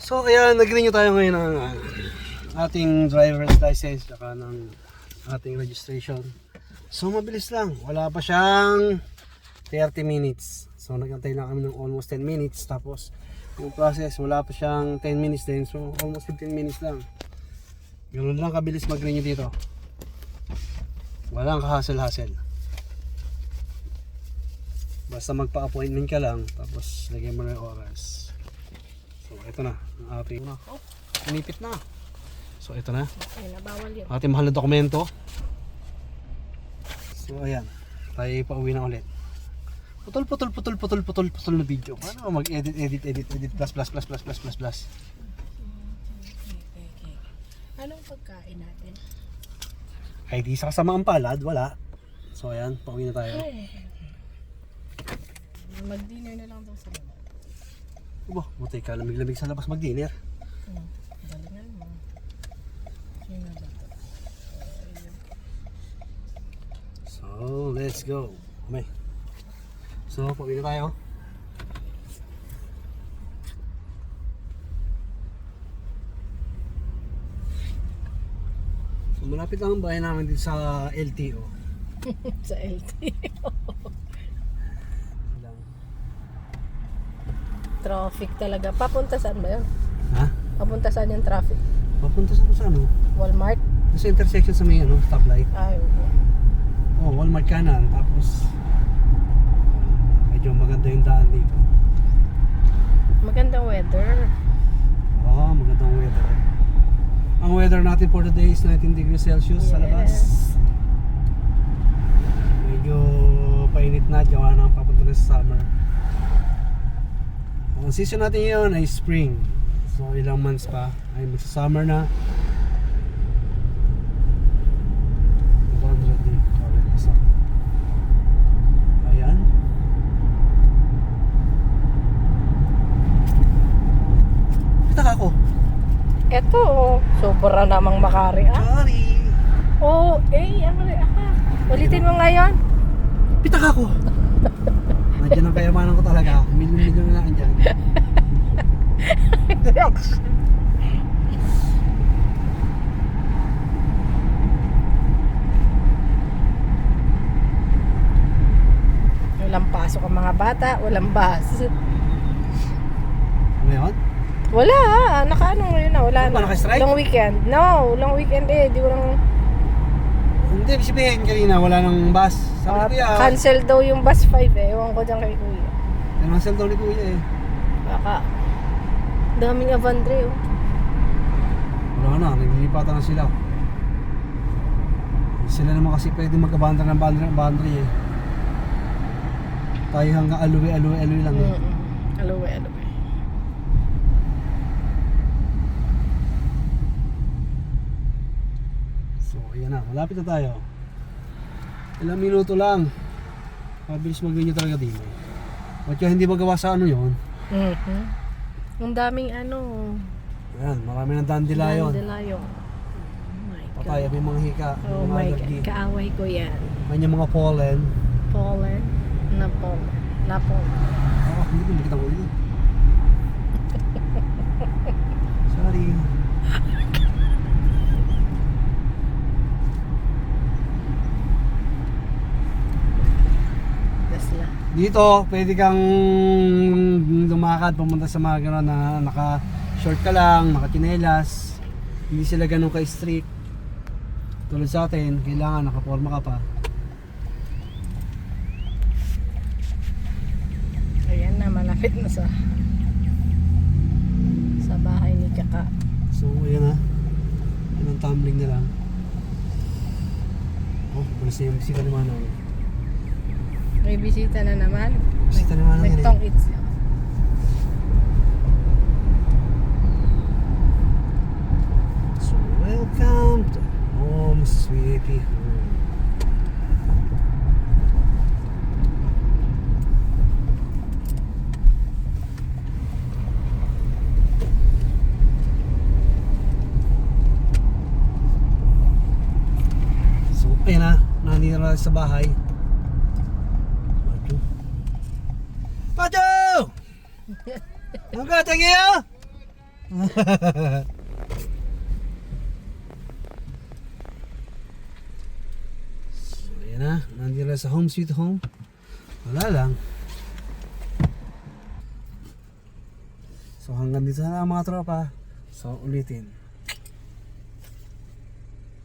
So ayan, nag-renew tayo ngayon ng ating driver's license saka ng ating registration. So mabilis lang, wala pa siyang 30 minutes. So nagantay lang kami ng almost 10 minutes. Tapos yung process, wala pa siyang 10 minutes din. So almost 15 minutes lang. Ganun lang kabilis mag-renew dito. Walang ka-hassle-hassle. Basta magpa-appointment ka lang, tapos lagyan mo na yung oras. So ito na, ang ating pinipit na. So ito na, Okay, nabawal yun. ating mahal na dokumento. So ayan, tayo pauwi na ulit. Putol na video. Paano mag-edit, plus. Anong pagkain natin? Ay di sa kasamaang palad, wala. So ayan, pauwi na tayo. Mag-dinner na lang daw sa labas. Buti ka, lamig-lamig sa labas mag-dinner. Galingan mo. Sino na ba ito? So let's go. Okay. So pauwi na tayo. So malapit lang ang bahay namin dito sa LTO. Sa LTO. Traffic talaga. Papunta saan ba yun? Ha? Papunta saan yung traffic? Papunta sa ano? Walmart? Sa intersection sa may stoplight. Ay, oo. Oh, Walmart kanan. Tapos medyo maganda yung daan dito. Magandang weather. Oh, magandang weather. Ang weather natin for the day is 19 degrees Celsius sa labas. Medyo painit na, gawa na papunta na sa summer. Ang season natin ngayon ay spring. So ilang months pa ay magsa-summer na. Ayan. Kita ka ako. Eto, sobra namang makari. Sorry. Ulitin mo ngayon. Pita ka ako. Nandiyan ang kayamanan ko talaga. Milyon-milyon na andyan. Walang pasok ang mga bata, walang bus. Ngayon? Wala, nakaano ngayon na, wala Ano ba, na. naka-strike? Long weekend. No, long weekend di walang Hindi, sabihin kanina wala nang bus. Sabi ko yan. cancel daw yung bus 5 Ewan ko dyan kay Kuya. Cancel daw ni Kuya eh. Baka daming Avandre Wala na, naglilipatan na sila. Sila naman kasi pwede mag-abandon ng boundary eh. Tayo hanggang aluwi lang eh. Aluwe. So ayan na, malapit na tayo. Ilang minuto lang. Mabilis mag-renew talaga din eh. Ba't kaya hindi magawa sa ano yun? Ang daming Ayan, marami ng dandelion. Dandelion. Oh my God. Patay, may mga hika. Oh may mga my God, allergy. kaaway ko yan. Kanya mga pollen. Pollen. Napol. Hindi kita ko yun. Sorry. Gasla. Dito, pwede kang lumakad pumunta sa mga gano'n na naka-short ka lang, naka-chinelas. Hindi sila ganun ka-strict. Tulad sa atin, kailangan naka-forma ka pa. Ayan na, malapit na sa bahay ni Kaka. So, ayan na. Yan ang tumbling na lang. Oh, balas na yung bisita ni Manong. May bisita na naman. Bisita ni Manong yan eh. Nagtong eats. So, welcome to home, sweetie home. Ayan na, nandito na sa bahay. Pacho! Ang gatang iyo! So, ayan na. Nandito na sa home sweet home. Wala lang. So hanggang dito na lang mga tropa. So ulitin.